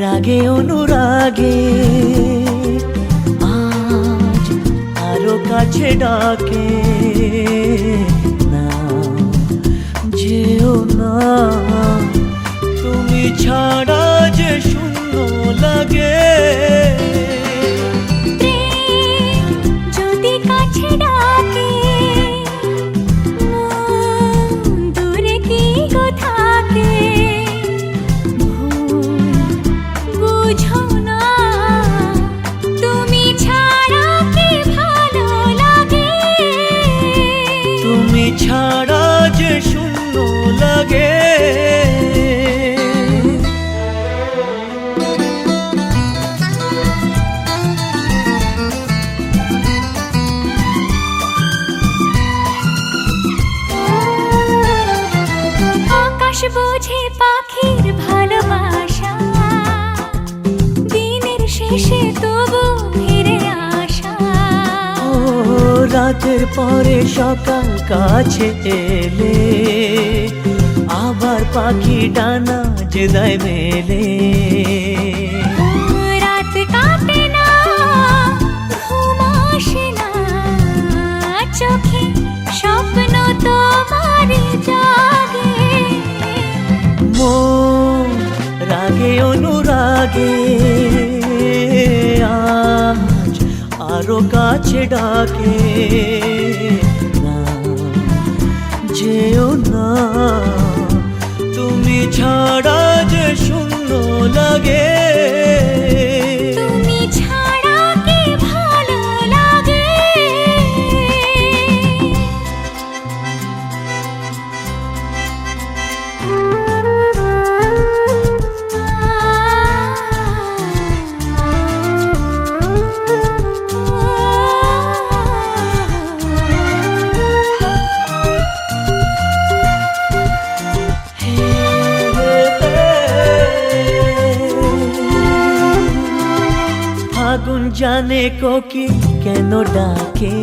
রাগে অনুরাগে আজ আরো কাছে ডাকে না, যেও না তুমি ছাড়া যে শূন্য লাগে। যদি কাছে ডাকে দূরে কি গো থাকে, বুঝো না তুমি ছাড়া কি ভালো লাগে। তুমি ছাড়া যে শূন্য লাগে। আকাশ বোঝে পাখির ভালোবাসা, দিনের শেষে তবু ফিরে আসা। ও রাতের পরে সকাল কাছে এলে আবার পাখি ডানা যে দেয় মেলে। রাত কাটে না, ঘুম আসে না, চোখে স্বপ্ন তোমার জাগে। মন রাগে অনুরাগে আজ আরো কাছে ডাকে না, যেও না তুমি ছাড়া যে শূন্য লাগে। তুমি ছাড়া কি ভালো লাগে। ফাগুন জানে কোকিল কেন ডাকে,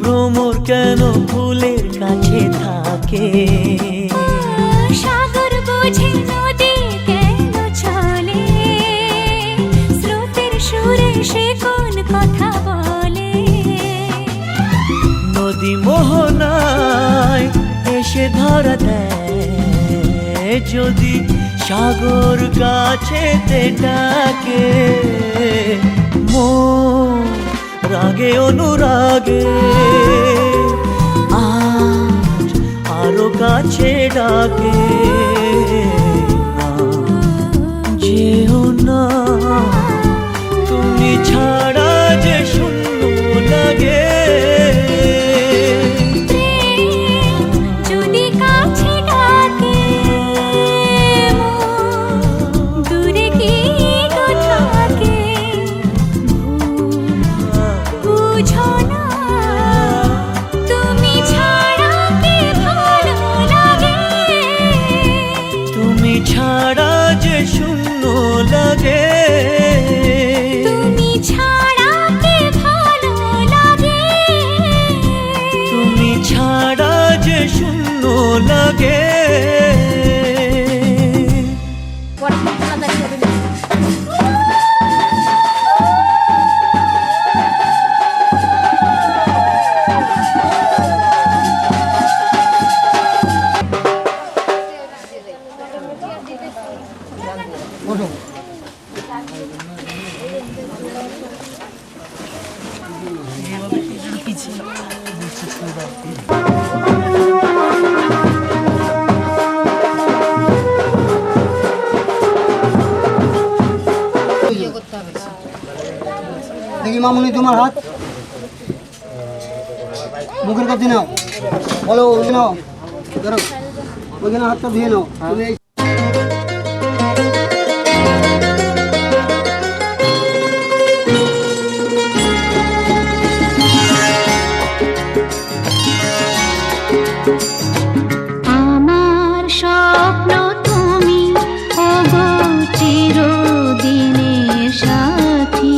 ভ্রমর কেন ফুলের কাছে থাকে। সাগর বোঝে নদী কেন চলে, স্রোতের সুরে সে কোন কথা বলে। নদী মোহনায় এসে ধরা দেয় যদি সাগর কাছেতে ডাকে। মন রাগে অনুরাগে আজ আরো কাছে ডাকে না, যেও না তুমি ছাড়া যে শূন্য লাগে। যদি কাছে লাগে। দেখি মামুনি তোমার হাত মুখের কাছে নাও, বলো ওই নাও, ধরো ওইখানে হাতটা ধুয়ে নাও। তুমি এই আমার স্বপ্ন তুমি ওগো চিরদিনের সাথী,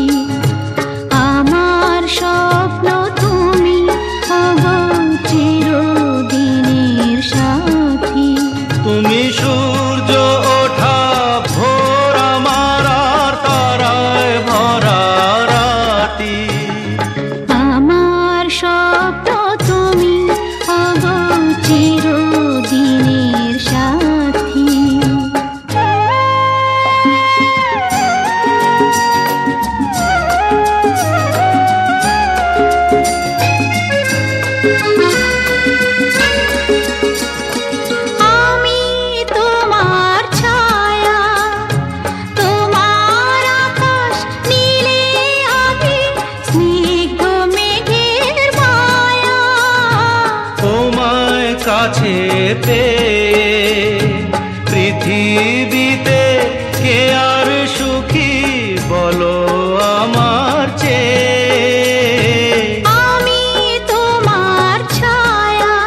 আমার স্বপ্ন তুমি ওগো চিরদিনের সাথী। তুমি সূর্য ওঠা ভোর আমার আর তারায় ভরা রাতি। আমার স্বপ্ন তুমি ওগো চিরদিনের সাথী। আমি তোমার ছায়া, তোমার আকাশ নীলে আমি স্নিগ্ধ মেঘের মায়া। তোমায় কাছে পেয়ে পৃথিবীতে কে আর সুখী বলো আমার চেয়ে। আমি তোমার ছায়া,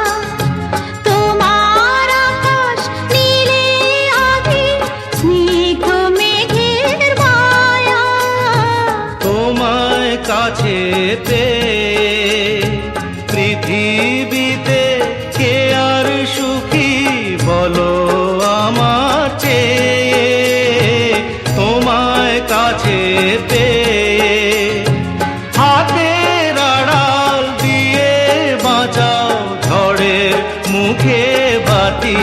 তোমার আকাশ নীলে আমি স্নিগ্ধ মেঘের মায়া। তোমায় কাছে পেয়ে পৃথিবীতে কে আর সুখী বলো আমার চেয়ে। তোমায় কাছে পেয়ে হাতের আড়াল দিয়ে বাঁচাও ঝড়ের মুখে বাতি।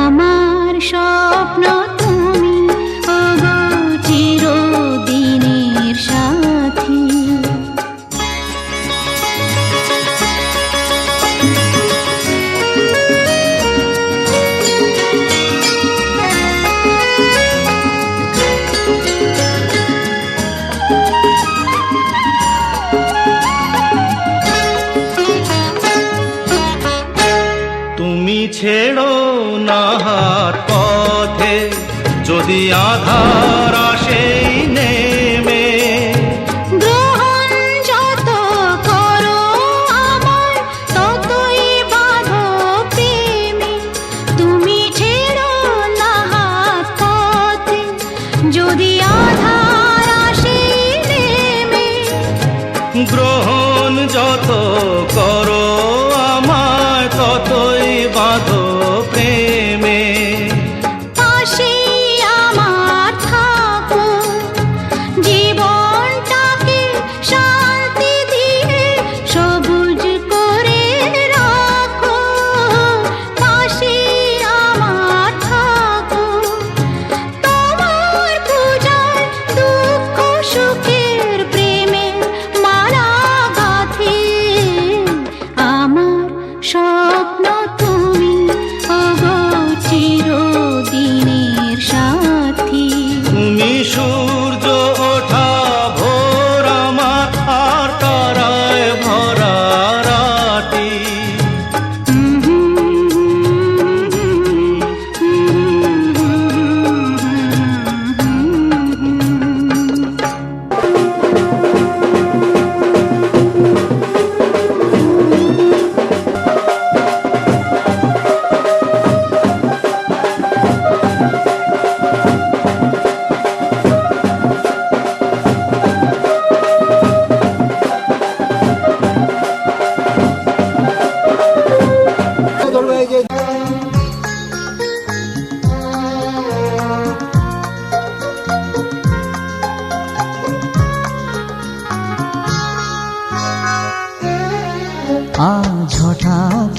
আমার স্বপ্ন তুমি ওগো চিরদিনের সাথী। তুমি ছেড়ো না হাত পথে যদি আধার আসেই নেমে। গ্রহণ যত করো আমার ততই বাঁধো প্রেমে। তুমি ছেড়ো না হাত পথে যদি আধার আসে নেমে। গ্রহণ যত করো আমায় ততই বাঁধো প্রেমে। পাশে আমার থাকো, জীবনটাকে শান্তি দিয়ে সবুজ করে রাখো। পাশে আমার থাকো, তোমার পূজায় দুঃখ সুখের প্রেমের মালা গাঁথি। আমার স্বপ্ন তুমি ওগো চিরদিনের সাথী। তুমি সূর্য ওঠা ভোর আমার আর তারায় ভরা রাতি।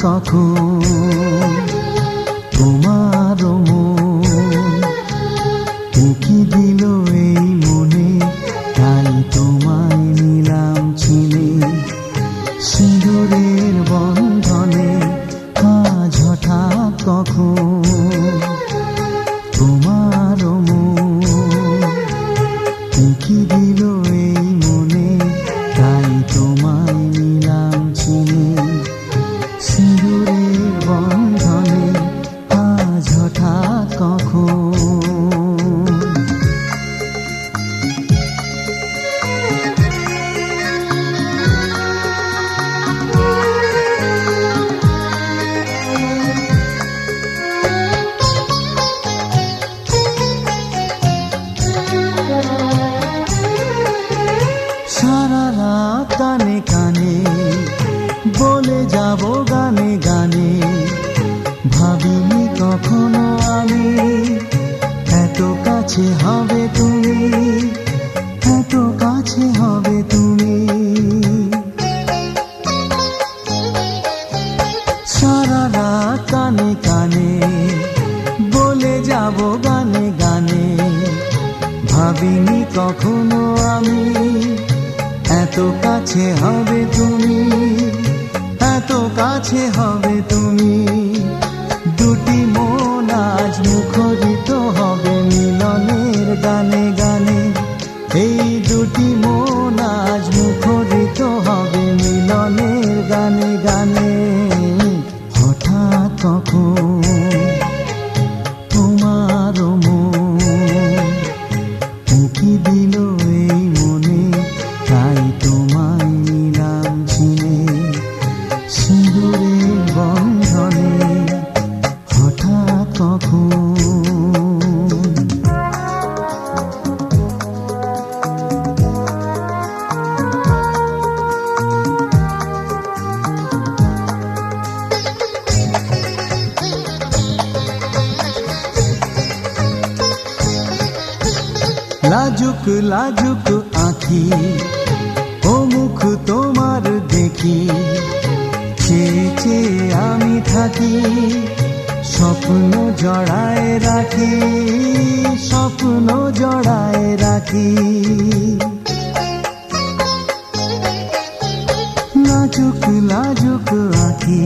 কখন তোমার মন কি দিল এই মনে, তাই তোমায় নিলাম চিনে সিঁদুরের বন্ধনে। আজ হঠাৎ কখন তোমার মন কি দিল এই মনে, তাই তোমায় নিলাম চিনে সিঁদুরের বন্ধনে। আজ হঠাৎ কখন সারা রাত কানে কানে বলে যাব গানে গানে, ভাবিনি কখনো আমি এত কাছে হবে তুমি, এত কাছে হবে তুমি। সারা রাত কানে কানে বলে যাব গানে গানে, ভাবিনি কখনো আমি এত কাছে হবে তুমি, এত কাছে হবে তুমি। দুটি মন আজ মুখরিত হবে মিলনের গানে গানে, এই দুটি মন আজ মুখরিত হবে মিলনের গানে গানে। হঠাৎ কখন তোমার মন কি দিল এই মনে, তাই তোমায় নিলাম চিনে সিঁদুরের বন্ধনে। হঠাৎ কখন লাজুক লাজুক আঁখি ও মুখ তোমার দেখি, চেয়ে চেয়ে আমি থাকি স্বপ্ন জড়ায় রাখি, স্বপ্ন জড়ায় রাখি। লাজুক লাজুক আঁখি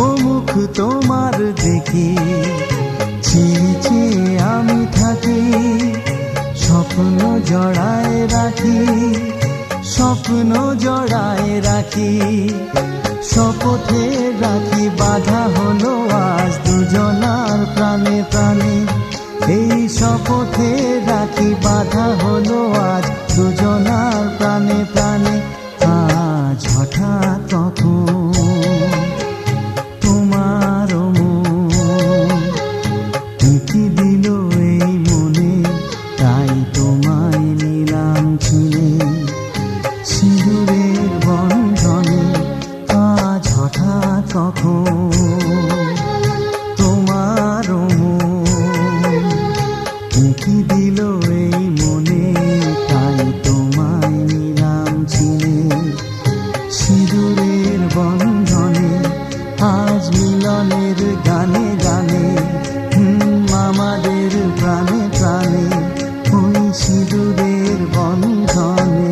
ও মুখ তোমার দেখি, চেয়ে চেয়ে আমি থাকি স্বপ্ন জড়ায় রাখি, স্বপ্ন জড়ায় রাখি। শপথে রাখি বাধা হলো আজ দুজনার প্রাণে প্রাণে, এই শপথে রাখি বাধা হলো আজ দুজনার প্রাণে প্রাণে। আজ হঠাৎ কখন তোমার মন কি দিল এই মনে, তাই তোমায় নিলাম চিনে সিঁদুরের বন্ধনে। আজ হঠাৎ কখন তোমার মন কি দিল এই মনে, তাই তোমায় নিলাম চিনে সিঁদুরের বন্ধনে। আজ মিলনের গানে গানে আমাদের প্রাণে প্রাণে ওই সিঁদুরের বন্ধনে।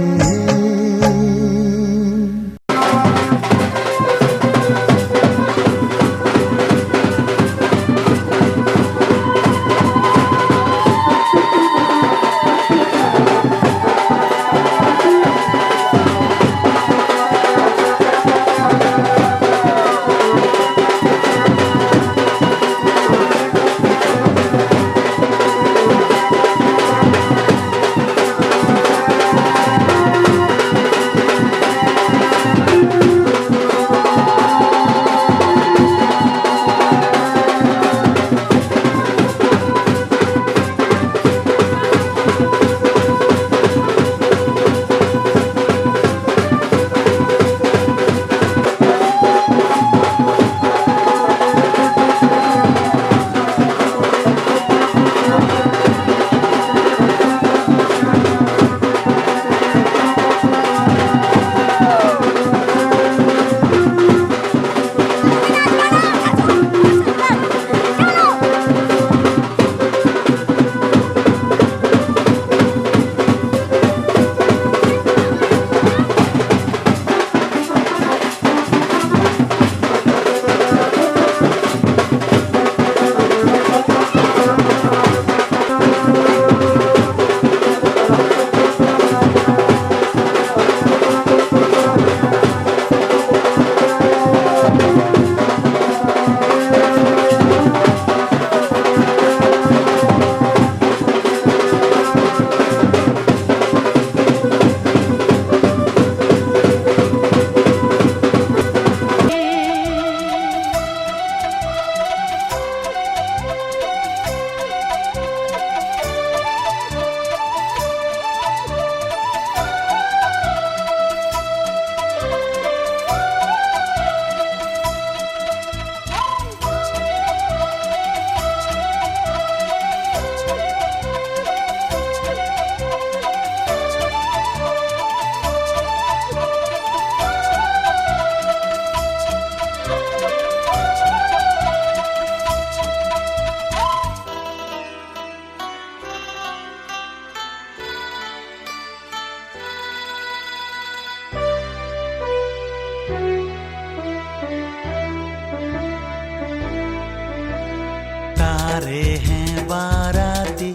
तारे हैं बाराती,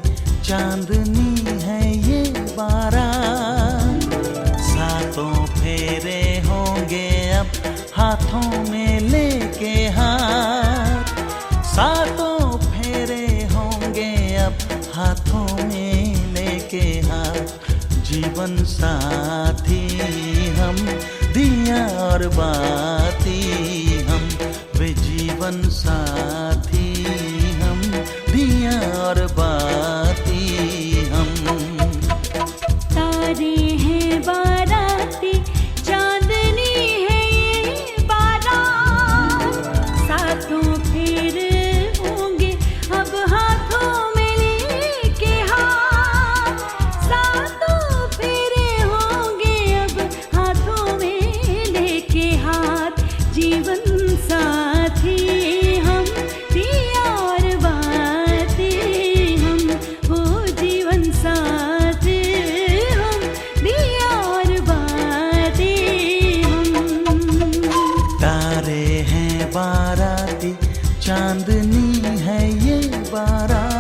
चांदनी है ये बारात, सातों फेरे होंगे अब हाथों में लेके हाथ, सातों फेरे होंगे अब हाथों में लेके हाथ, जीवन साथी हम, दिया और बाती हम, वे जीवन साथी हम, दिया और बाती हम। तारे हैं बाराती, चांदनी है ये बारात, सातों फेरे होंगे अब हाथों में लेके हाथ, सातों फेरे होंगे अब हाथों में लेके हाथ, जीवन साथी हम, दिया और बाती हम, वो जीवन साथी हम, दिया और बाती हम। तारे हैं बाराती, चांदनी है ये बारात।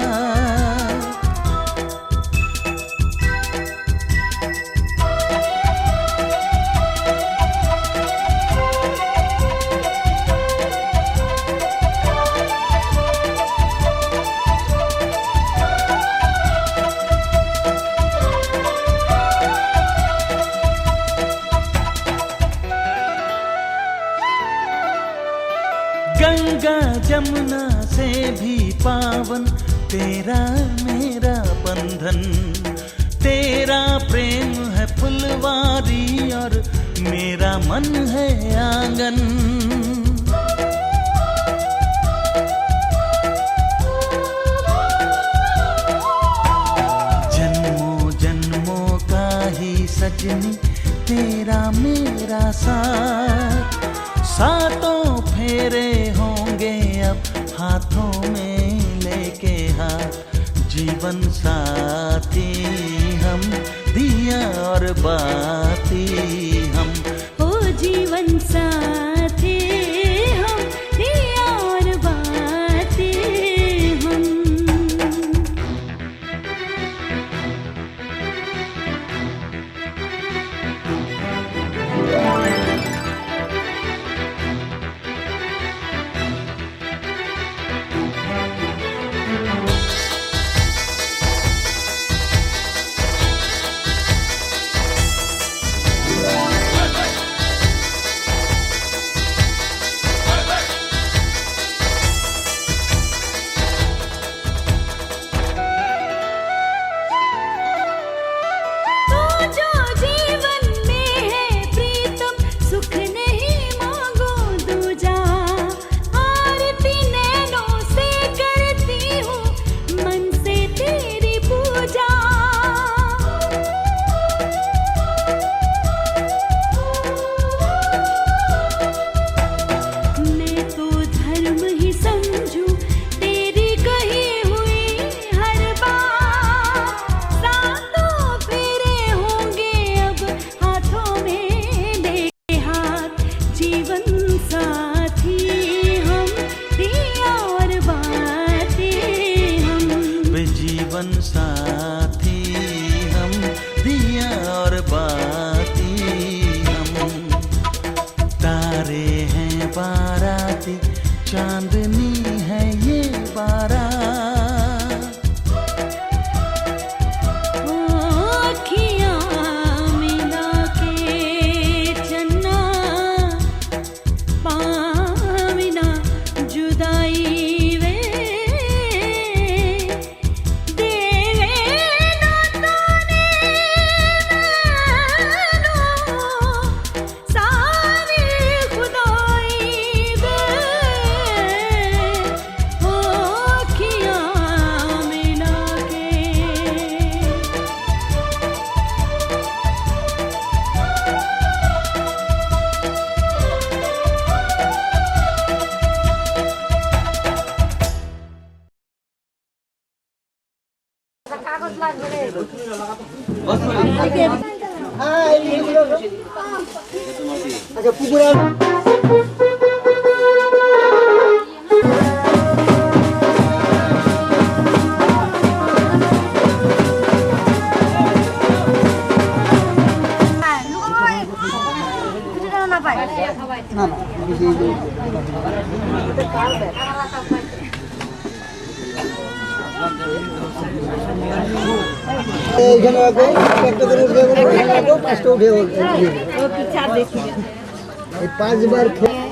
गंगा जमुना से भी पावन तेरा मेरा बंधन, तेरा प्रेम है फुलवारी और मेरा मन है आंगन। जन्मों जन्मों का ही सजनी तेरा मेरा साथ, सातों फेरे होंगे अब हाथों में लेके हाथ, जीवन साथी हम, दिया और बाती हम, ओ जीवन साथी हम, दिया और बाती हम। चांदनी है ये बारात। अखियाँ मिला के चन्ना पाविना जुदाई वे देवे ना ताने नैनो सारी खुदाई वे अखियाँ मिला के। अच्छा पुकुरा এইখানে রাখো, একটা করে উঠে গেলো, এখানে রাখো, পাঁচটা উঠে গেলো। এই 5 বার খেয়ে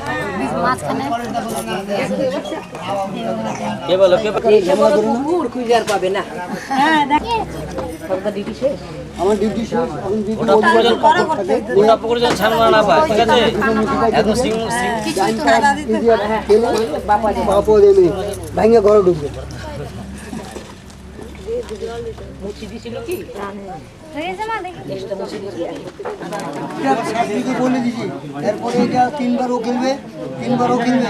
কে বলো কে আমার ডিউটি শেষ, এখন ডিউটি গোটা পুকুরে যেন ছান মারা না পায়, ঠিক আছে? একদম সিং বাপও দেবে ভাঙে ঘরে ঢুকবে। শাশুড়িকে বলে দিছি, এরপরে এটা 3 বার ও খেলবে, 3 বার ও খেলবে,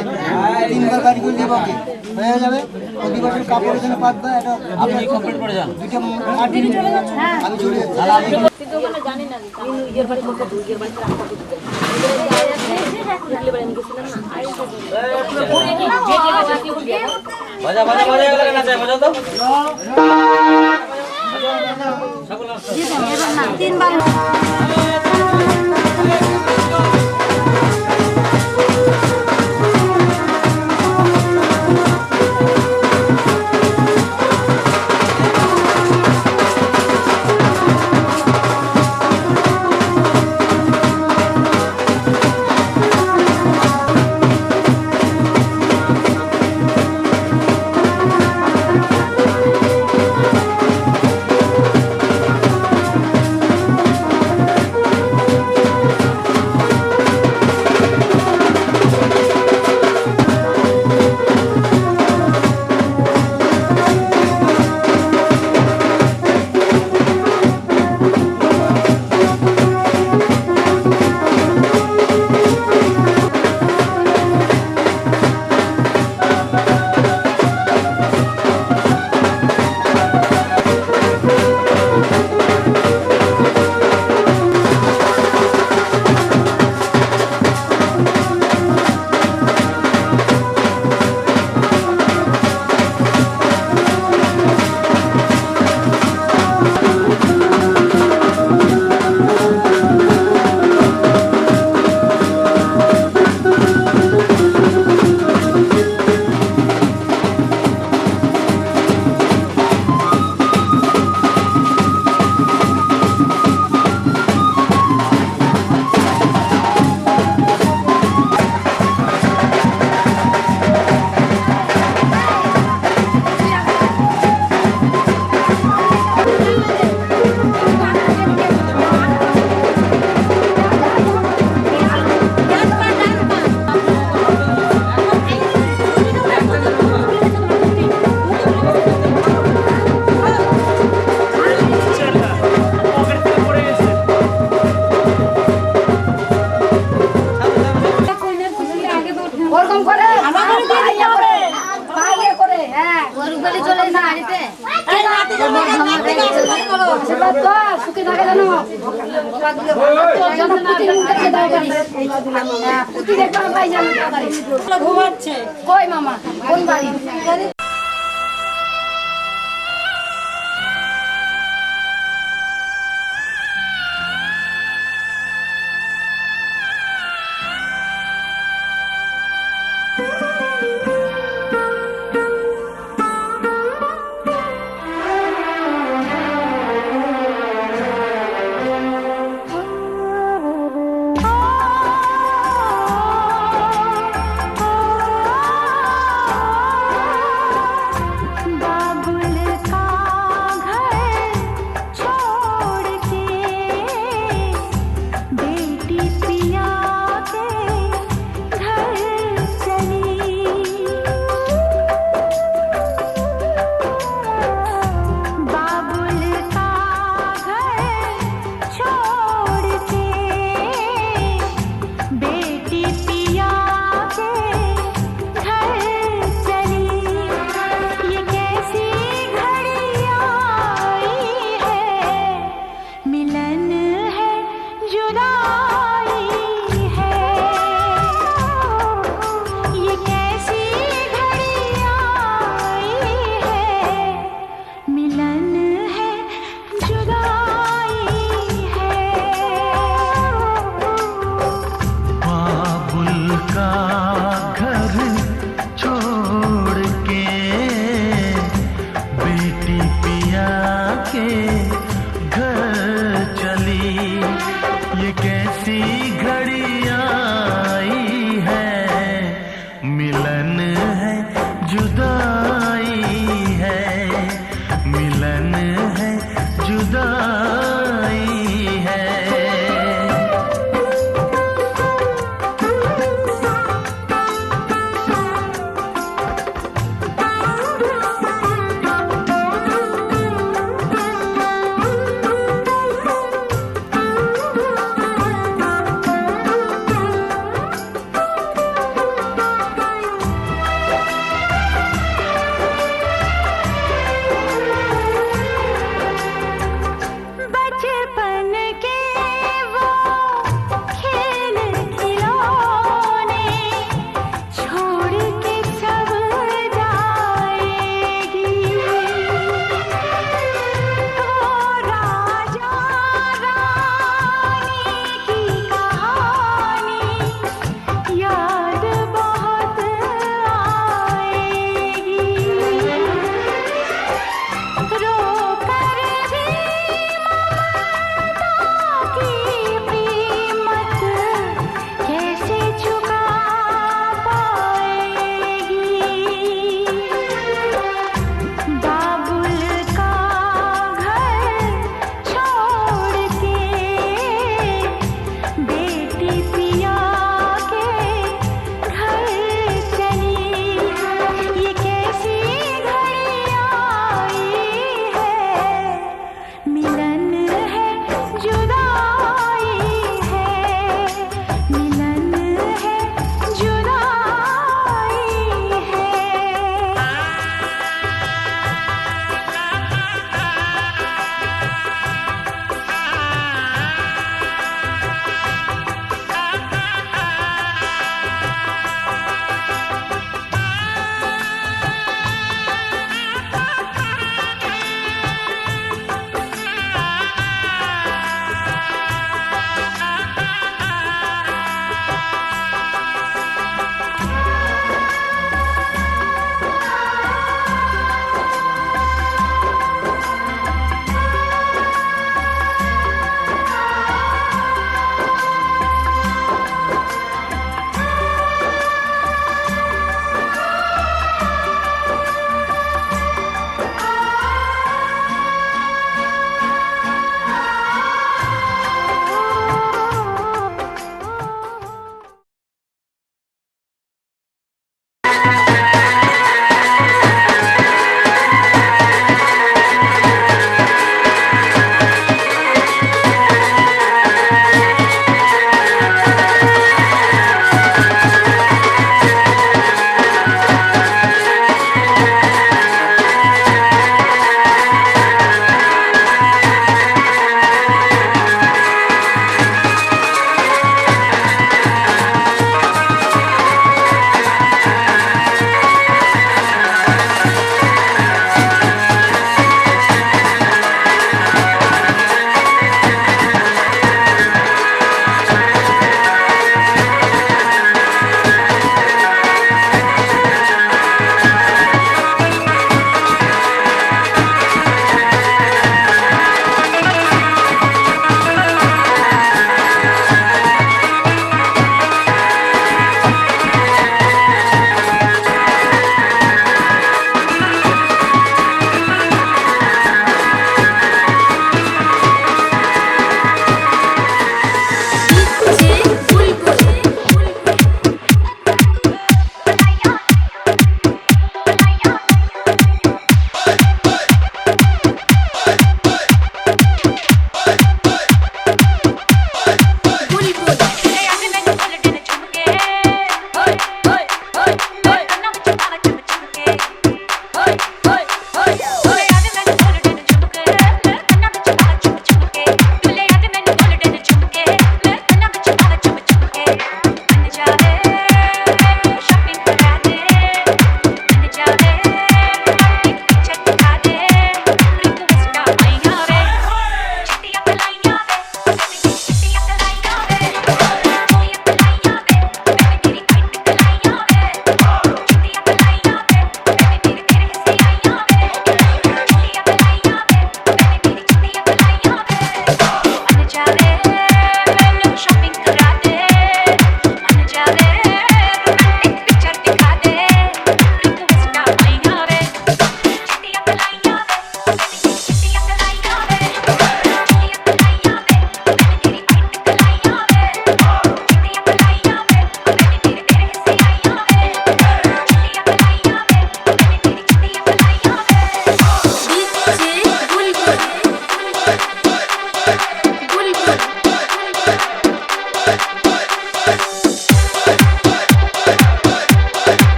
3 বার গাড়ি করে দেবো ওকে, হয়ে যাবে। প্রতিবারের কাপড় এখানে পাতবে, এটা আপনি কমপ্লিট করে যান। দুইটা মাটি আমি চলে যাচ্ছি। বাজা বাজা বাজা এগুলো না চাই বাজা তো ঘুমাচ্ছে কই মামা কোন বাড়ি मिलन है जुदाई है, मिलन है जुदाई है।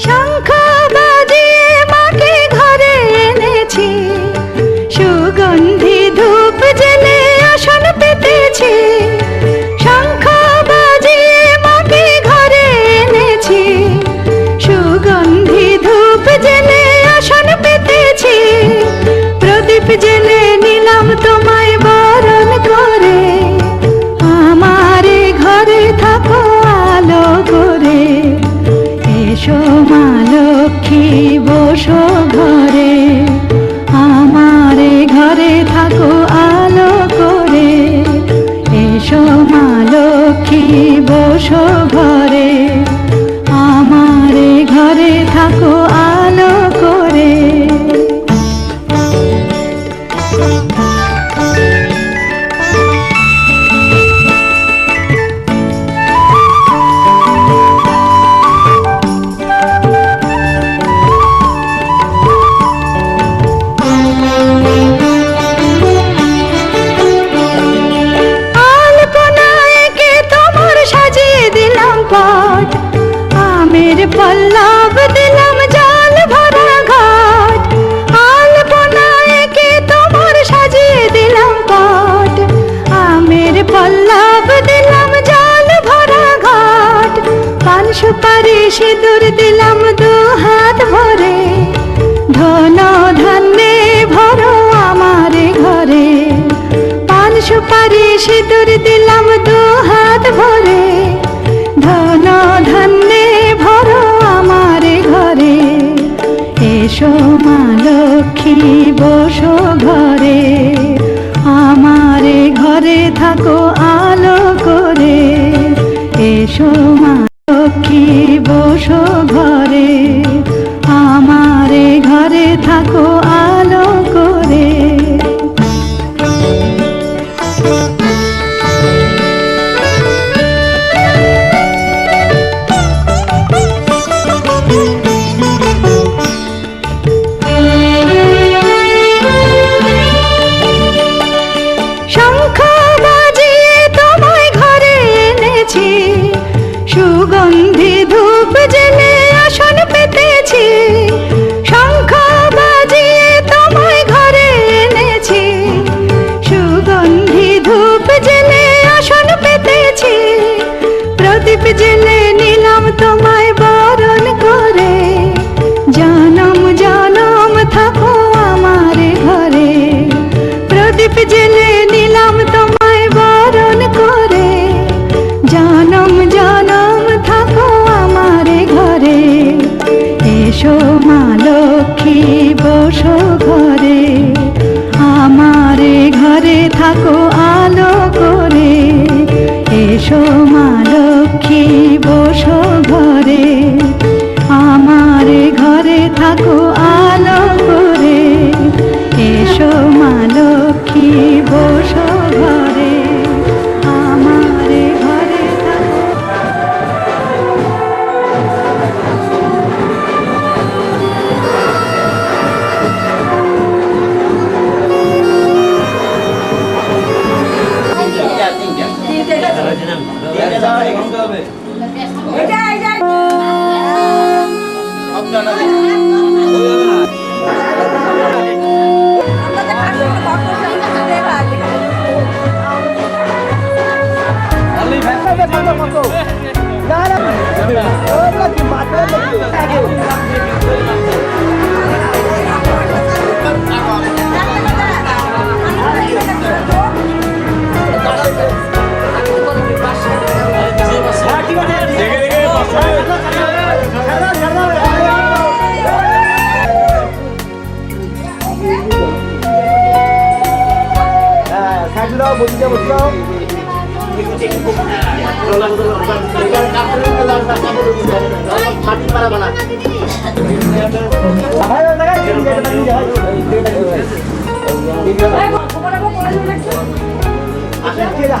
শঙ্খ বাজিয়ে মাকে ঘরে এনেছি, সুগন্ধি ধূপ জেলে আসন পেতেছি। শঙ্খ বাজিয়ে মাকে ঘরে এনেছি, সুগন্ধি ধূপ জেলে আসন পেতেছি। প্রদীপ জেলে নিলাম তোমায় বরণ করে, আমারে ঘরে থাকো আলো করে। এসো মা লক্ষ্মী বসো ঘরে, আমারে ঘরে থাকো আলো করে। এসো মা লক্ষ্মী বসো ঘরে, আমারে ঘরে থাকো আলো করে। আলপনায় এঁকে তোমার সাজিয়ে দিলাম পট, আমের পল্লব দিলাম জল ভরা ঘট। আলপনায় এঁকে তোমার সাজিয়ে দিলাম পট, আমের পল্লব দিলাম জল ভরা ঘট। পান সুপারি সিঁদুর দিলাম দু হাত ভরে, ধন ধান্যে ভরো আমারে ঘরে। পান সুপারি সিঁদুর দিলাম দু হাত ভরে, ধন ধান্যে ভরো আমারে ঘরে। এসো মা লক্ষ্মী বসো ঘরে, আমারে ঘরে থাকো আলো করে। এসো মা লক্ষ্মী বসো ঘরে, আমারে ঘরে থাকো আলো করে। শঙ্খ বাজিয়ে তোমায় ঘরে এনেছি, সুগন্ধি ধূপ জেলে আসন পেতেছি। শঙ্খ বাজিয়ে তোমায় ঘরে এনেছি, সুগন্ধি ধূপ জেলে আসন পেতেছি। প্রদীপ জেলে নিলাম তোমায় বরণ করে, জনম জনম থাকো আমারে ঘরে। প্রদীপ জেলে নিলাম তোমায় বরণ করে, জনম জনম থাকো আমারে ঘরে। এসো মা লক্ষ্মী বসো ঘরে, আমারে ঘরে থাকো আলো করে। এসো মা লক্ষ্মী বসো ঘরে, আমারে ঘরে থাকো আলো করে। এসো মা লক্ষ্মী বসো ঘরে, আমারে ঘরে থাকো।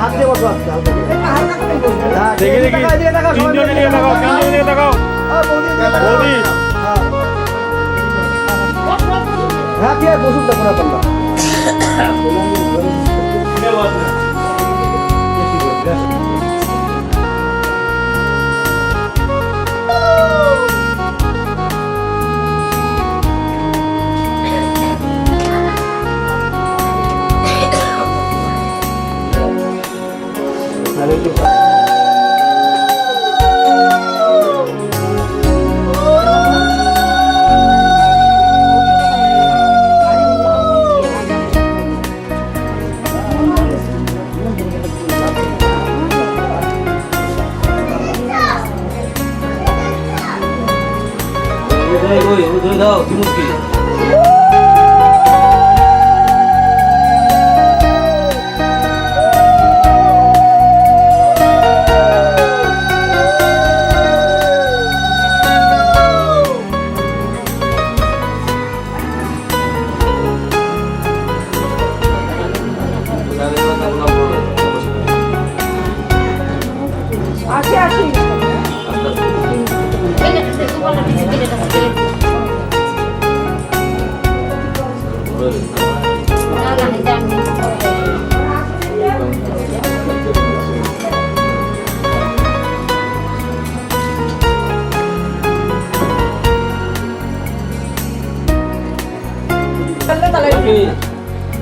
হাত দিয়ে বসো আস্তে দেখি দেখি তিনজনে নিয়ে দেখাও, তিনজনে নিয়ে দেখাও। বৌদি হ্যাঁ কি বসুন দেখো না তোমরা ধরে দাও, কি মুশকিল?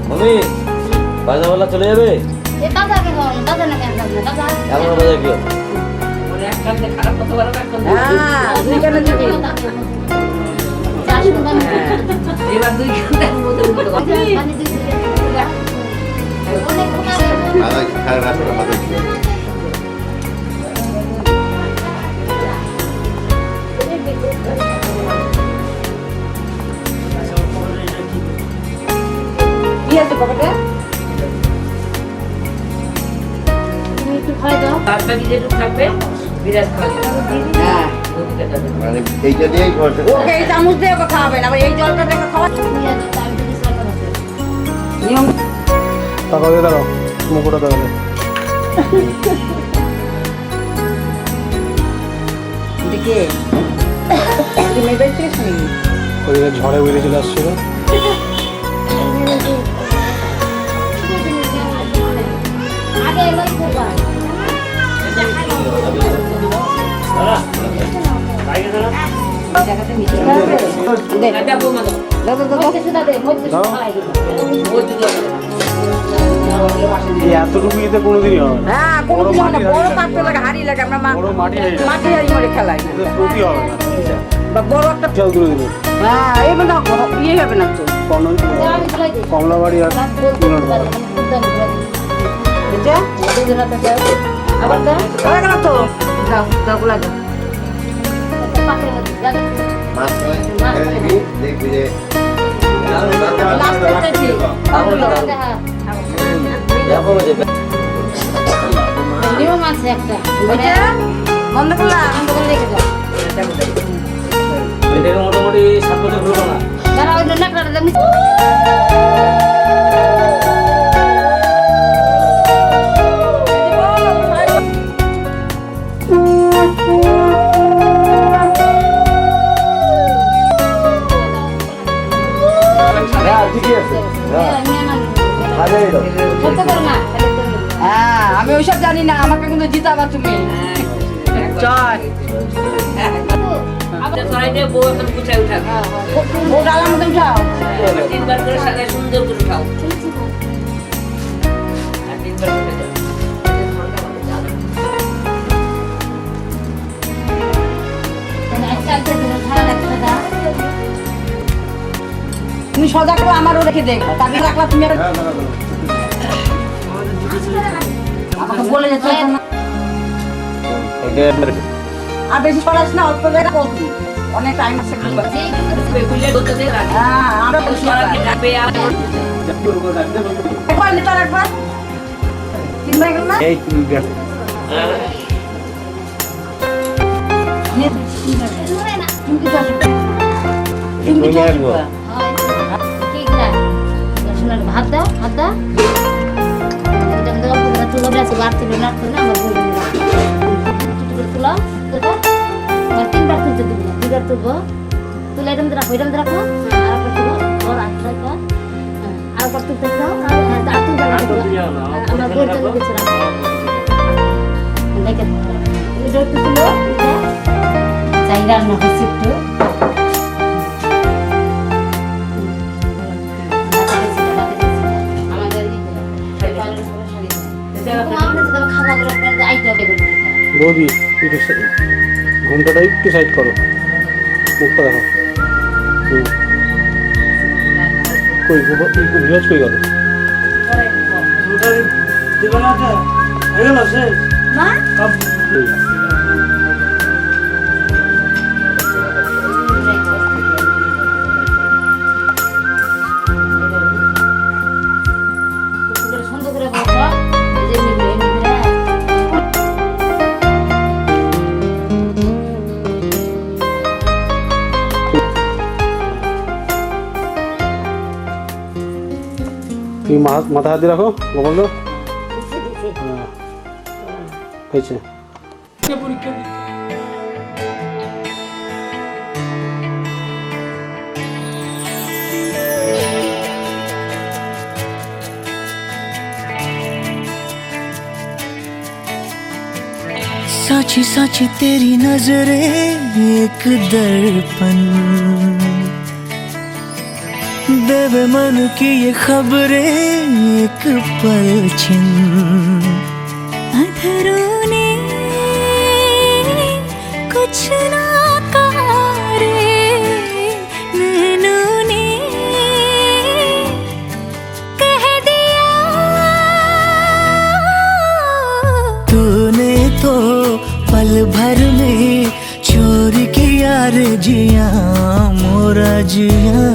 মমি বাজারওয়ালা চলে যাবে, এখন বাজার কি এইটা দিয়েই করছে। ওকে এই চামচ দিয়ে কথা হবে না, আবার এই জলটা দেখে খাওয়া নিয়ম। টাকা দিয়ে দাঁড়াও, মুখটা দাঁড়াবে। দেখে মেয়ে বাড়ি থেকে শুনি ওইদিকে ঝড়ে বেরিয়ে চলে আসছিল। আগে এলোই খোবা এতটুকু ইতে কোনোদিনই হয় না। হ্যাঁ কোনো বড় পাত্র লাগে, হাড়ি লাগে, আমরা বড় মাটি মাটি হাড়ি মরে খেলাই না, প্রতি হবে না। বা বড় একটা চাল তুলে দিল হ্যাঁ এই মানে ইয়ে হবে না তো কমলাবাড়ি আর বুঝছে আবার দাও হয়ে গেল তো যাও যাও গুলা যাও মাছ নয়, দেখবি যে লাস্ট করতেছি নিয়ম আছে একটা বুঝছে বন্ধ করলাম বন্ধ করে রেখে দাও এটাকে মোটামুটি 7 বছর হলো না। যারা ওই নাকড়াটা দেন হ্যাঁ আমি ওইসব জানি না, আমাকে কিন্তু জিতাবা তুমি জয় ও ডালার মতো উঠাও তুমি সজা করে আমারও রেখে দেখো, তাকে রাখলা তুমি আমাকে বলে যেতে না। আর বেশি পড়াস না, অল্প জায়গা করবি, অনেক টাইম আছে। হ্যাঁ আমরা একবার নিতে একবার তিনবার গেল না এই তুমি বের তুমি কি চাস তুমি রাখবো ভাত দাও ভাত দাও তুলো বেশি বার তুলো না তুলো আমার তুলো আমার তিনবার তুলতে দিব না দুবার তুলবো তুলে এরম রাখো আর একবার তুলো ওর আটটা কর আর একবার তুলতে দাও আর তুলতে আমার গোল চলে গেছে দেখে এটা তুলো চাইরা না হচ্ছে একটু বৌদি একটু ঘুমটাটা একটু সাইড করো মুখটা দেখো কই ভিউজ কই গেল সুন্দর করে বসো এই যে তুমি মাথা হাত দিয়ে রাখো গোপাল দা হয়েছে साची साची तेरी नजरें एक दर्पण देवे मन की ये खबरें एक पलछिन अधरों ने कुछ ना कहा रे नैनों ने कह दिया तूने तो पल भर में चोरी किया रे जिया मोरा जिया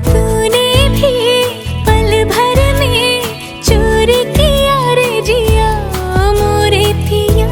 तूने भी पल भर में चोरी किया रे जिया मोरे पिया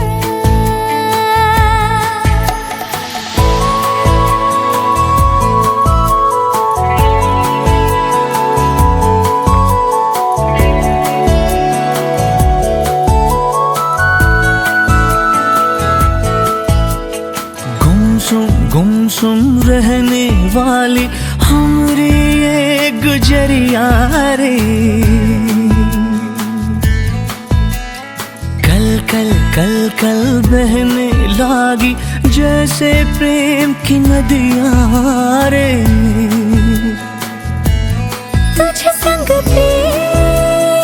गुमसुम रहने वाली हमरी ये गुजरिया रे कल कल कल कल बहने लागी जैसे प्रेम की नदियां रे तुझे संग प्रीत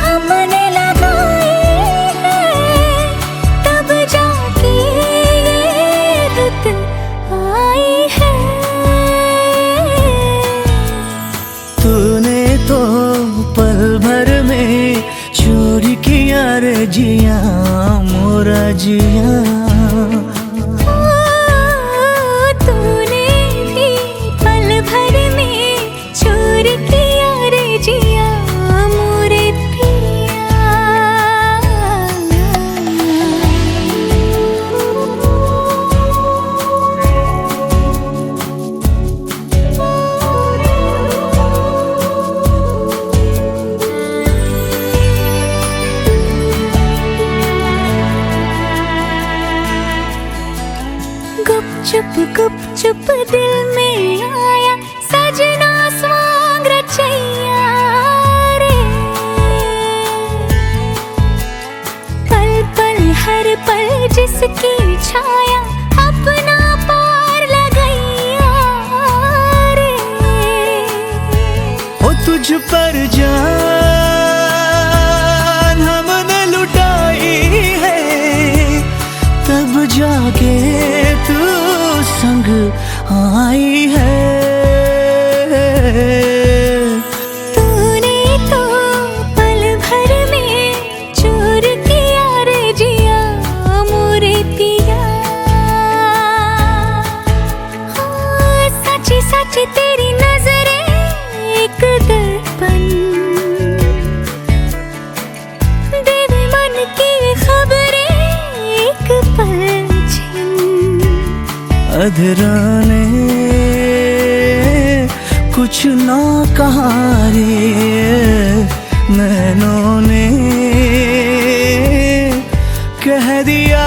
हमने लगाए हैं तब जाके ये रुत आई है तूने तो पल भर में चोरी किया रे जिया मोरा जिया तूने भी पल भर में चोरी किया रे जिया मोरे गुप चुप दिल में आया सजना स्वांग रचैया रे पल पल हर पल जिसकी छाया अपना पार लगैया रे ओ तुझ पर जान हमने लुटाई है तब जाके तू संग आई है तूने तो पल भर में चोर किया रे जिया मोरे पिया हाँ, सच्ची सच्ची तेरी नजरें एक दर्पण अधरा ने कुछ ना कहा रे, नैनों ने कह दिया।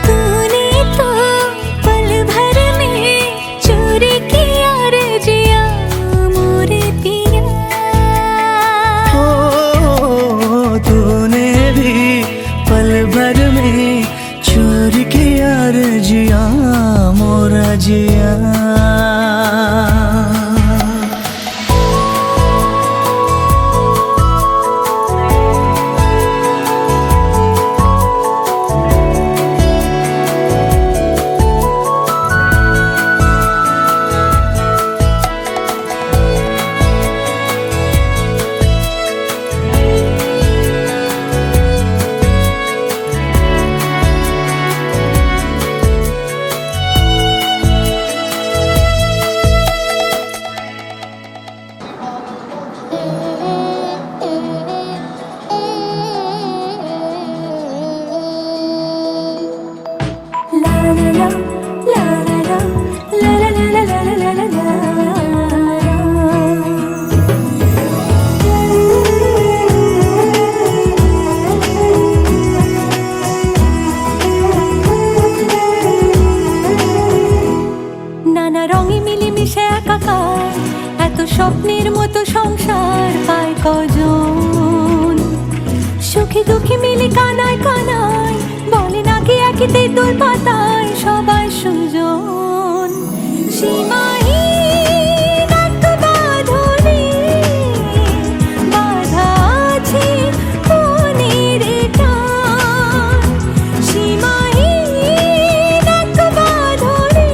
तूने तो पल भर में चोरी किया रे जिया मोरे पिया। ओ तूने भी पल भर में चोरी किया रे जिया मोरा जिया। নানা রঙে মিলেমিশে একাকার, এত স্বপ্নের মতো সংসার পায় কজন। সুখে দুঃখে মিলে কানায় কানায়, বলে নাকি একই তেঁতুল পাতায় সবাই সুজন। সীমাহীন এক বাঁধনে বাঁধা আছে মনের টান। সীমাহীন এক বাঁধনে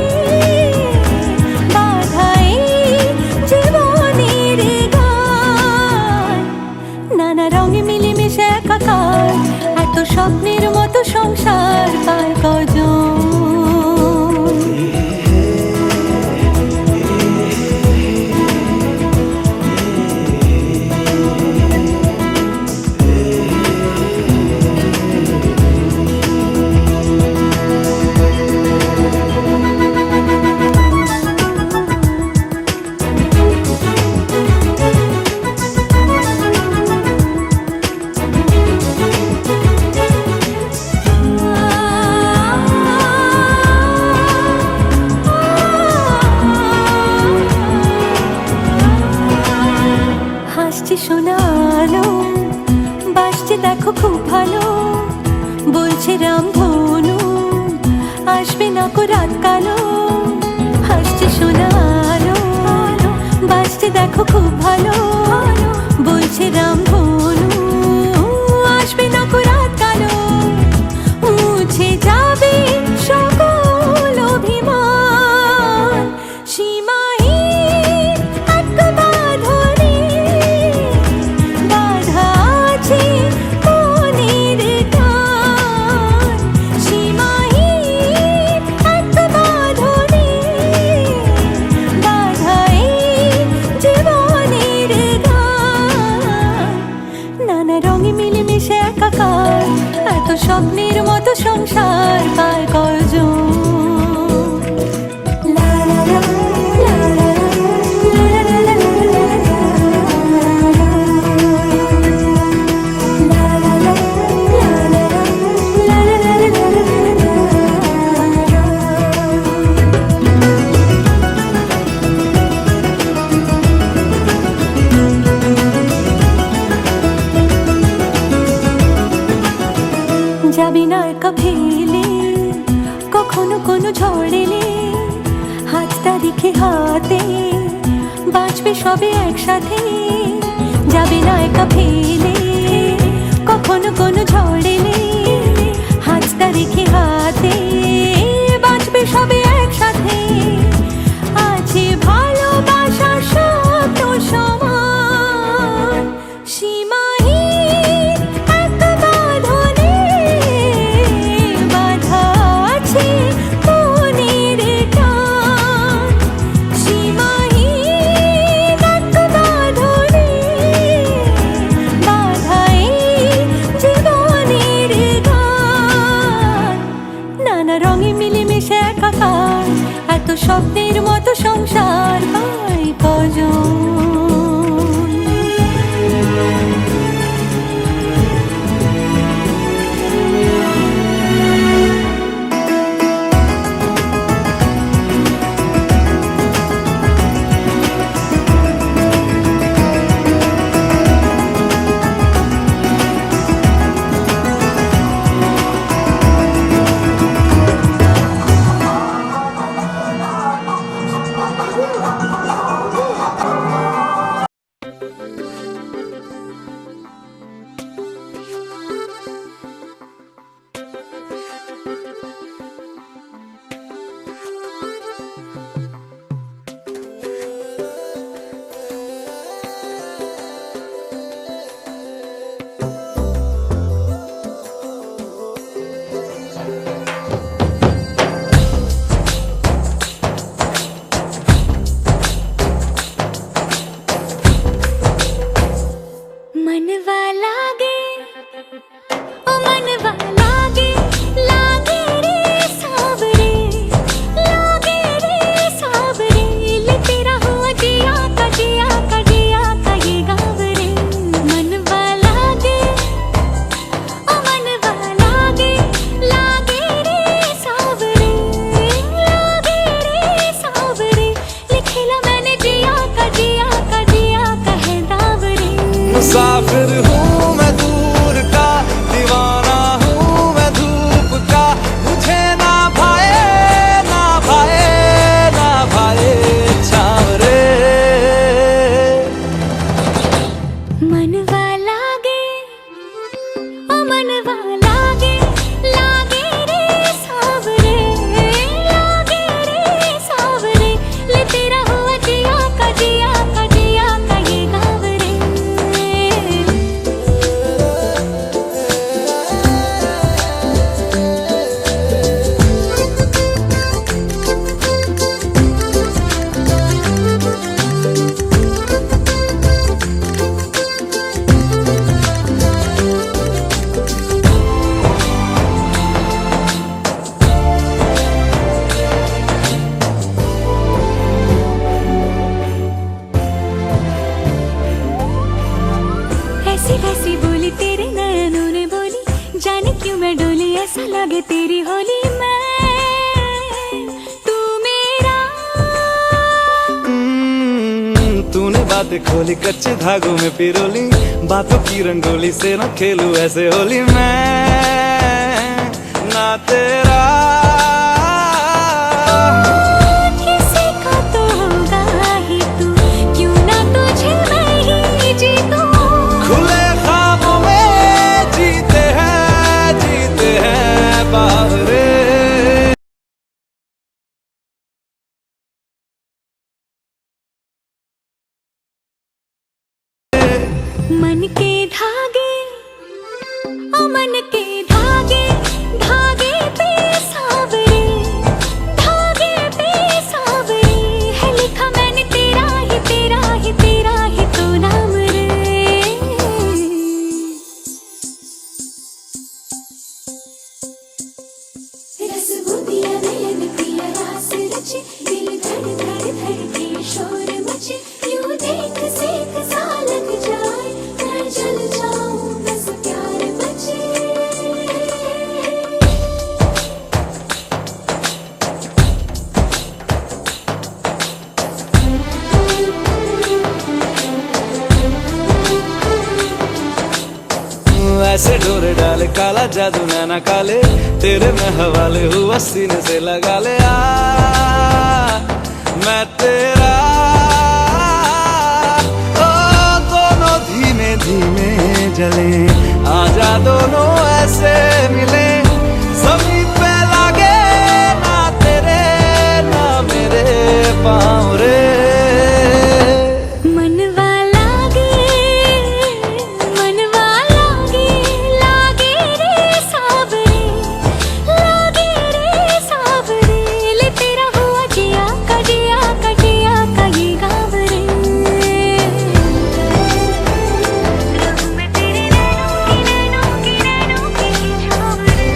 বাঁধা এই জীবনের গান। নানা রঙে মিলেমিশে একাকার, এত স্বপ্নের মতো সংসার পায় কজন। হাসছে শোনালো, বাসছে দেখো খুব ভালো, বলছে রামধনু আসবে না কো রাত কালো। হাসছে শোনালো, বাসছে দেখো খুব ভালো, বলছে রামধনু আসবে না কো রাত কালো। মুছে যাবে সকল অভিমান, সীমাহীন এক বাঁধনে বাঁধা আছে মনের টান। সীমাহীন এক বাঁধনে বাঁধা এই জীবনের গান। নানা রঙে মিলেমিশে একাকার, এত স্বপ্নের মতো সংসার পায় কজন। লা লা লা, লা লা লা, লা লা লা লা লা লা। লা লা লা, লা লা লা, লা লা লা লা লা লা। যাবি না একা ভেলে, কখনো কোনো ঝড় এলে, হাতটা রেখে হাতে বাঁচবে সবে একসাথে। যাবি না একা ফেলে, কখনো কোনো ঝড় এলে, হাতটা রেখে হাতে বাঁচবে সবে একসাথে। আছে ভালোবাসার শব্দ সমান, সীমাহীন এক বাঁধনে বাঁধা আছে মনের টান। সীমাহীন এক বাঁধনে বাঁধা এই জীবনের গান। একাকার, এত স্বপ্নের মতো সংসার পায় কজন। मनवा लागे ओ मनवा लागे, लागे रे सावरे, लागे रे सावरे, ले तेरा हुआ जिया का जिया का जिया का ये गाँव रे। मनवा लागे ओ मनवा लागे, लागे रे सावरे, लागे रे सावरे, लिखेला मैंने जिया का जिया का जिया का है दाव रे। मुसाफिर हूँ मैं दूर का, दीवाना हूँ मैं धूप का, मुझे ना भाए ना भाए ना भाए छाँव रे। मनवा लागे ओ मनवा लागे, लागे रे सावरे, लागे रे सावरे, ले तेरा हुआ जिया का जिया का जिया का ये गाँव रे। ऐसी वैसी बोली तेरे नयनों ने बोली, जाने क्यों मैं डोली, ऐसा लगे तेरी होली मैं तू मेरा। तूने बातें खोली कच्चे धागों में पिरोली, बातों की रंगोली से ना खेलूं ऐसे होली मैं ना तेरा। किसी का तो होगा ही तू, क्यों ना तुझे मैं ही जीतूं। खुले ख्वाबों में जीते हैं बावरे। मन के धागे ओ मन के धागे, धागे पे सावरे, धागे पे सावरे, है लिखा मैंने तेरा ही तेरा ही तेरा ही तो नाम रे। रस बुदिया नयन पिया रास रचे, दिल धड़ धड़ धड़के शोर मचे, यूं देख सेक सा लग जाए, मैं जल जाऊं बस प्यार बचे। ऐसे डोरे डाले काला जादू नैना काले, तेरे में हवाले हुआ सीने से लगा ले आ मैं तेरा। ओ दोनों धीमे धीमे जले, आजा दोनों ऐसे मिले, जमीन पे लागे ना तेरे ना मेरे पाँव रे। मनवा लागे, मनवा लागे, लागे रे सावरे, लागे रे सावरे, ले तेरा हुआ जिया का जिया का जिया का ये गाँव रे। रहूं मैं तेरे नैनों की छाँव रे।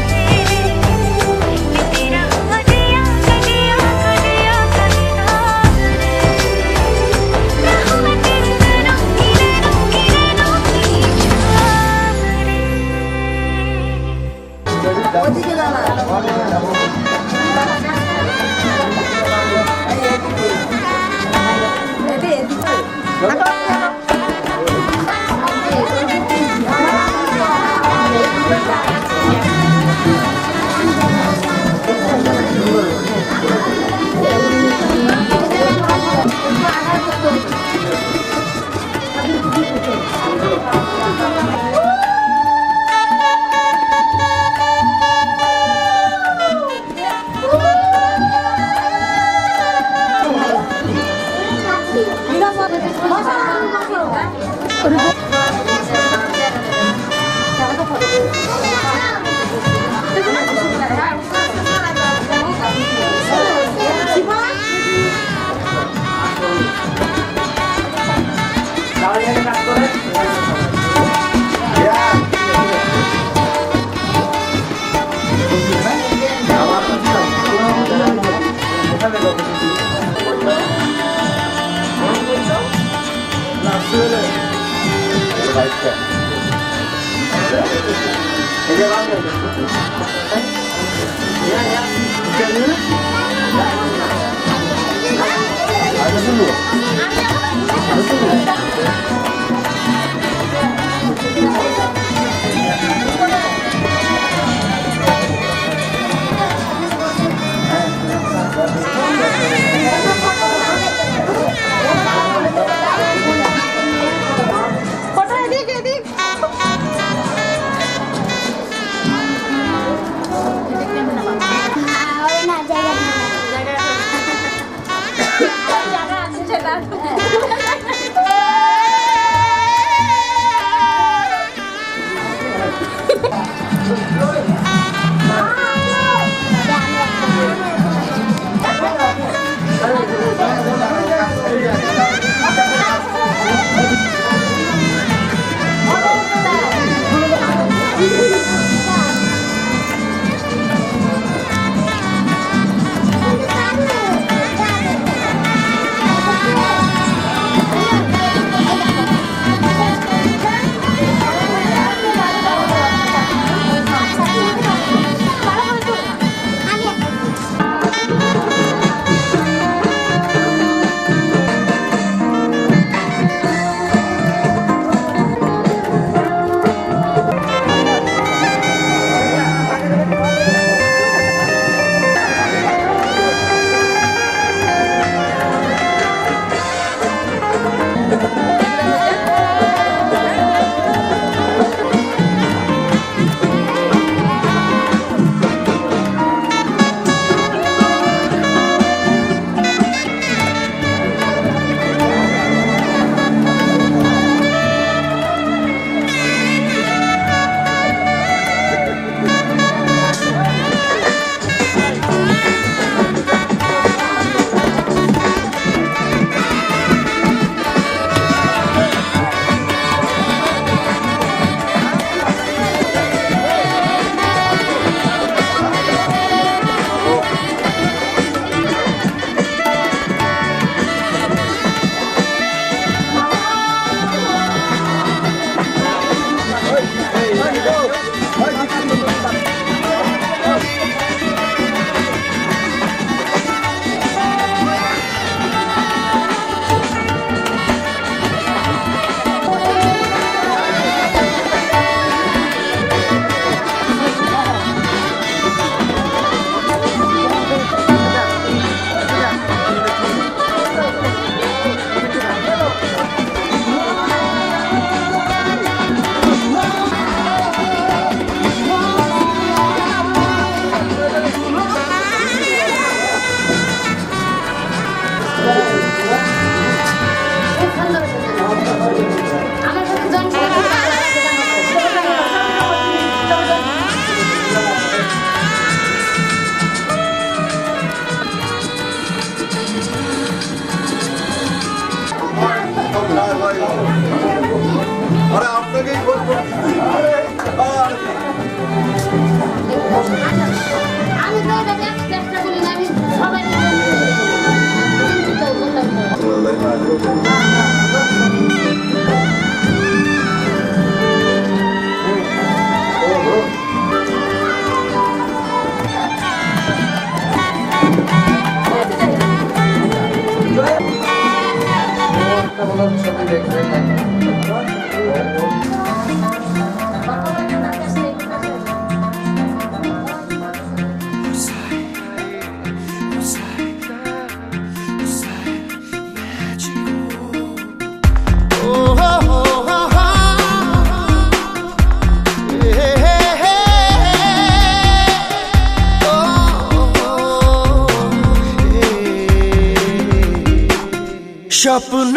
স্বপ্ন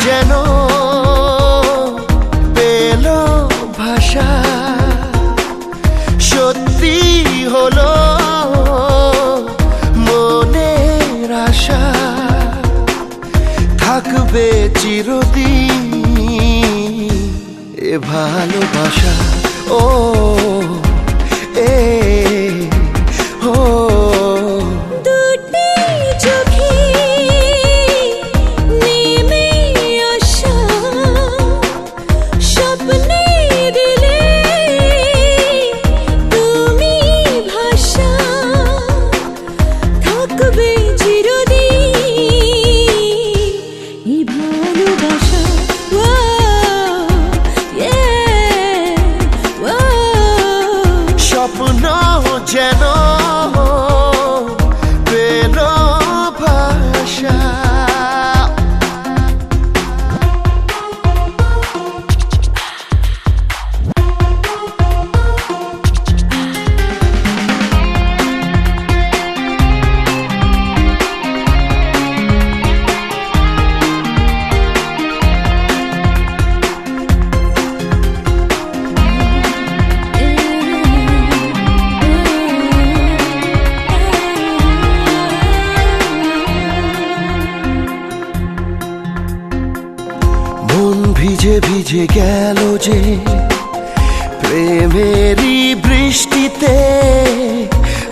যেন পেল ভাষা, সত্যি হলো মনের আশা, থাকবে চিরদিন এ ভালোবাসা। ও এ ও দুটি চোখে নেমে আসা স্বপ্নে দিলে তুমি ভাষা, থাকবে চিরদিন এই ভালোবাসা। স্বপ্ন যেন পেল ভাষা। মন ভিজে ভিজে গেল যে প্রেমেরই বৃষ্টিতে,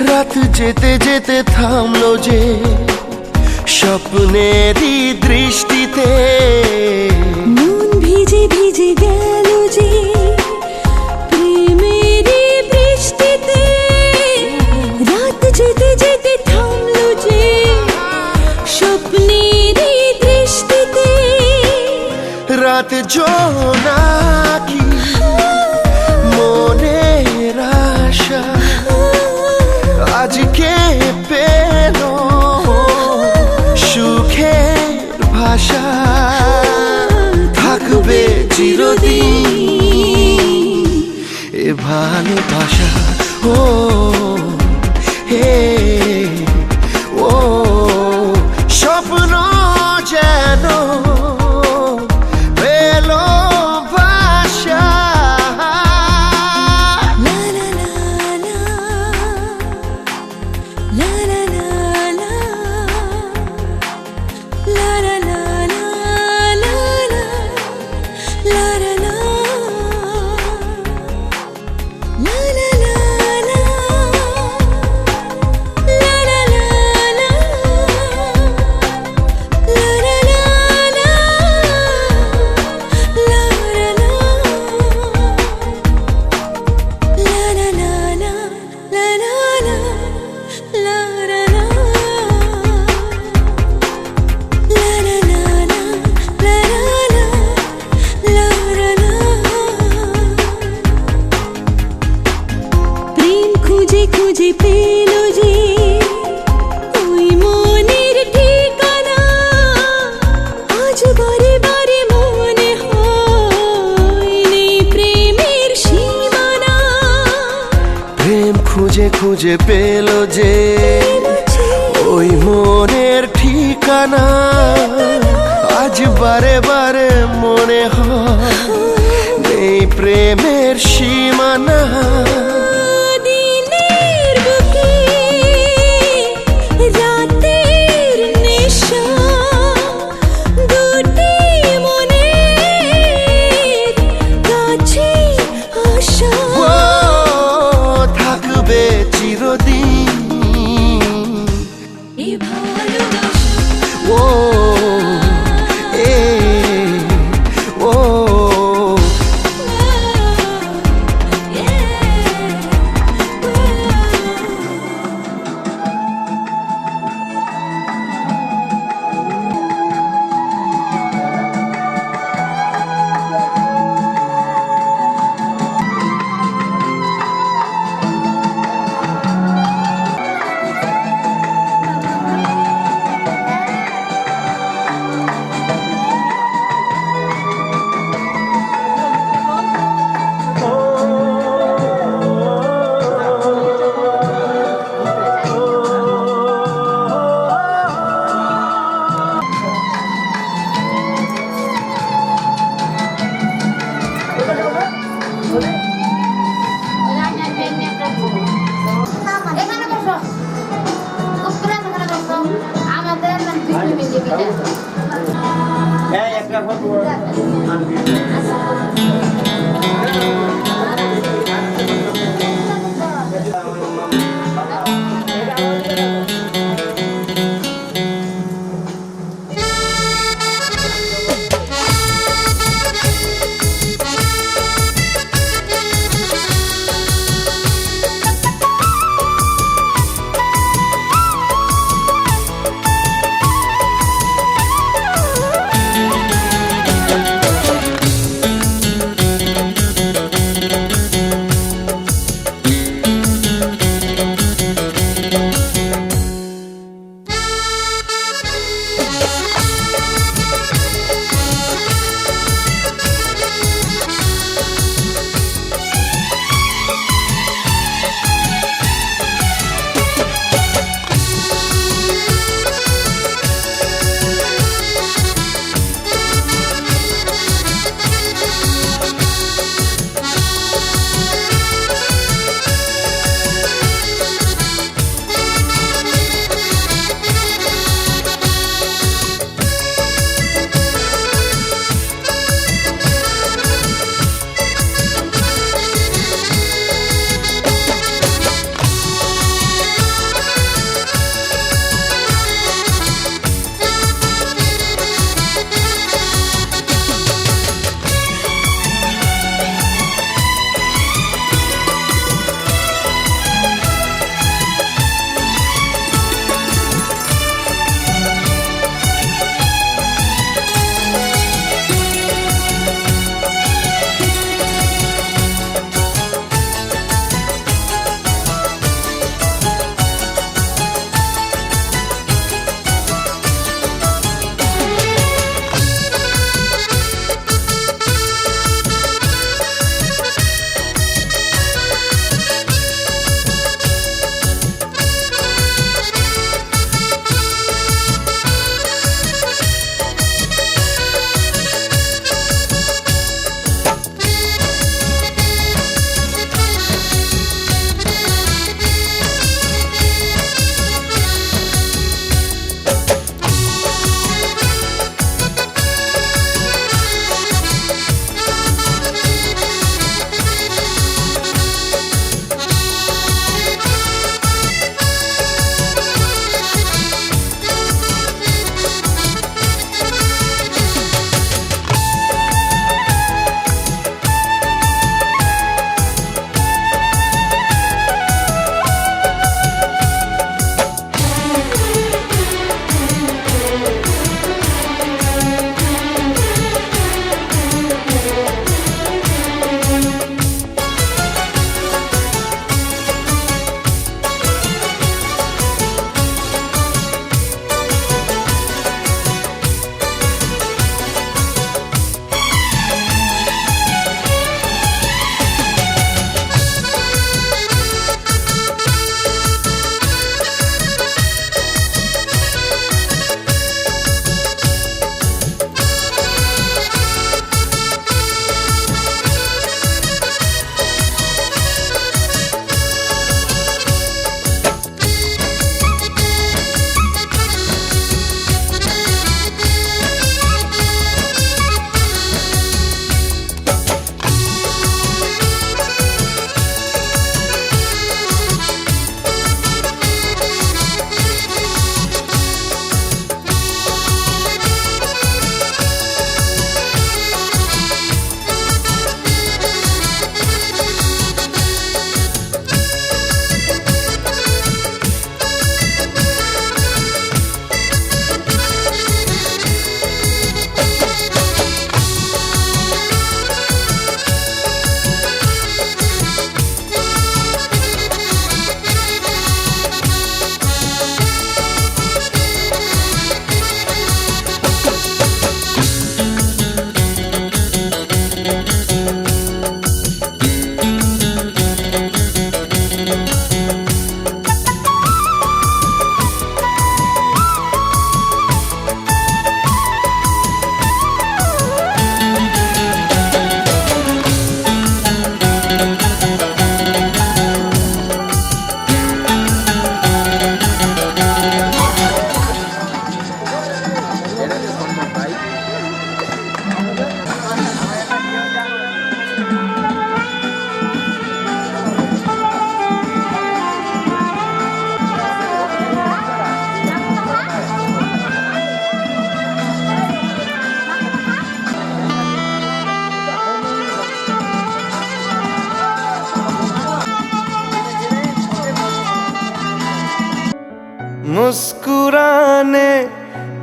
রাত যেতে যেতে থামলো যে স্বপ্নেরই দৃষ্টিতে। মন ভিজে ভিজে গেল যে প্রেমেরই বৃষ্টিতে, রাত যেতে যেতে থামলো যে স্বপ্নেরই দৃষ্টিতে। রাত জোনাকি মনের আশা আজকে পেল সুখের ভাষা, থাকবে চিরদিন এ ভালোবাসা। ও হে ও স্বপ্ন যেন পেল ভাষা। লা লা লা লা, লা লা লা লা, লা লা লা লা, লা লা, লা লা লা, লা লা লা লা, লা লা লা লা, লা লা লা লা, লা লা লা, la la la la, la la la, la la la, la la la la, la la la, la la la। প্রেম খুঁজে খুঁজে পেল যে ওই মনের ঠিকানা, আজ বারে বারে মনে হয় নেই প্রেমের সীমানা। প্রেম খুঁজে খুঁজে পেল যে ওই মনের ঠিকানা, আজ বারে বারে মনে হয় নেই প্রেমের সীমানা। দিনের বুকে রাতের নেশা, দুটি মনের কাছে আসা। ও থাকবে চিরদিন এ ভালোবাসা। ও এ ও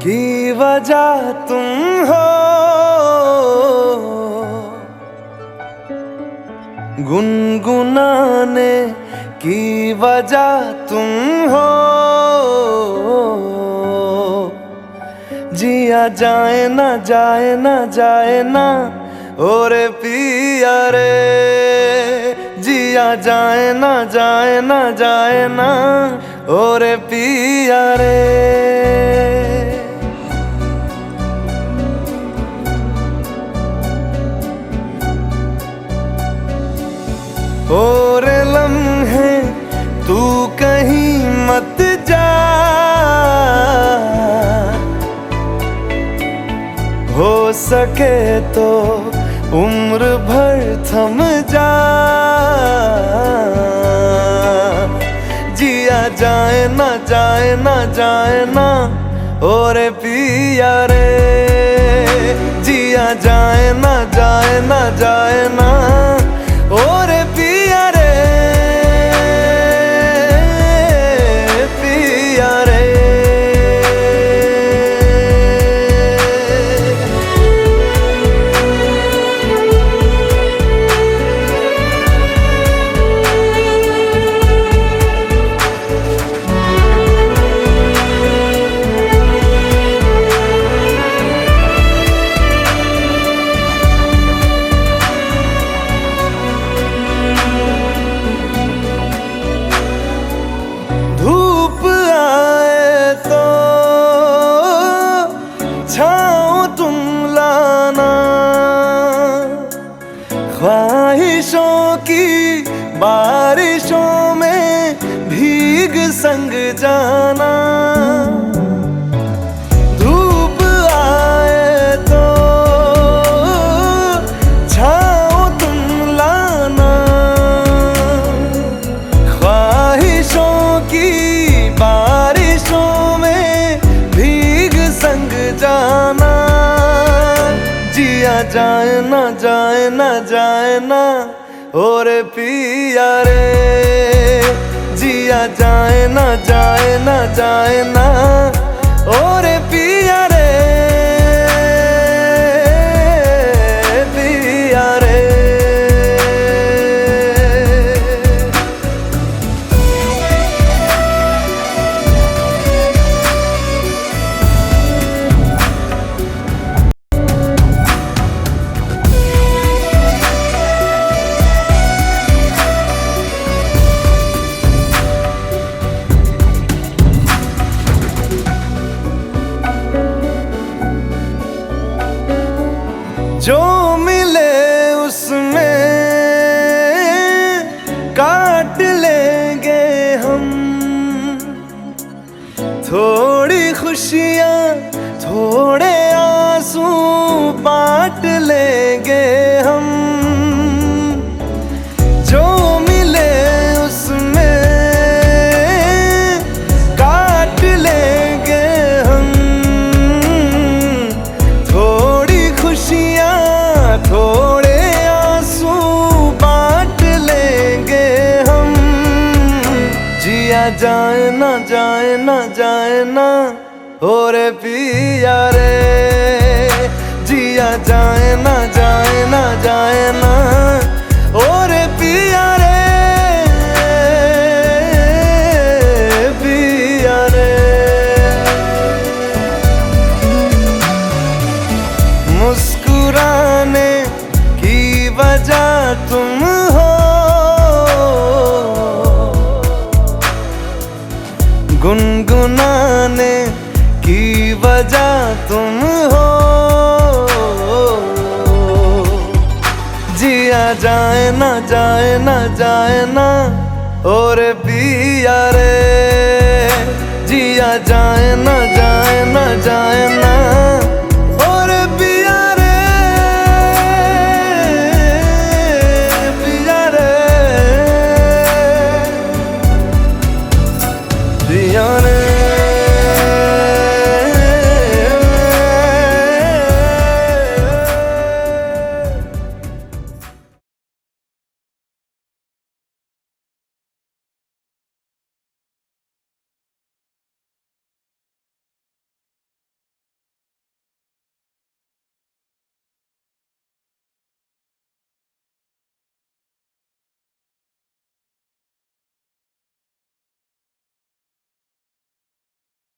की वजह तुम हो, गुनगुनाने की वजह तुम हो। जिया जाए ना जाए ना जाए ना और पिया रे, जिया जाए ना जाए ना जाए ना और पिया रे। और लम्हे तू कहीं मत जा, हो सके तो उम्र भर थम जा। जिया जाए ना जाए ना जाए ना और पिया रे, जिया जाए ना जाए ना जाए ना और पिया रे, पिया रे। धूप आए तो छाँव तुम लाना, ख्वाहिशों की बारिशों में भीग संग जाना। धूप आए तो छाँव तुम लाना, ख्वाहिशों की बारिशों में भीग संग जाना। जिया जाए ना जाए ना जाए ना और पिया रे, जिया जाए ना जाए ना जाए ना और पिया रे, पिया रे। जो मिले उसमें काट लेंगे हम, थोड़ी खुशियाँ थोड़े आंसू बांट लेंगे हम। जो मिले उसमें काट लेंगे हम, थोड़ी खुशियाँ थोड़े आंसू बांट लेंगे हम। जिया जाए ना जाए ना जाए ना और पिया रे, जिया जाए ना जाए ना जाए ना और पिया रे, पिया रे। मुस्कुराने की वजह तुम हो, गुनगुनाने की वजह तुम हो। जिया जाए ना जाए ना जाए ना और पिया रे, जिया जाए ना जाए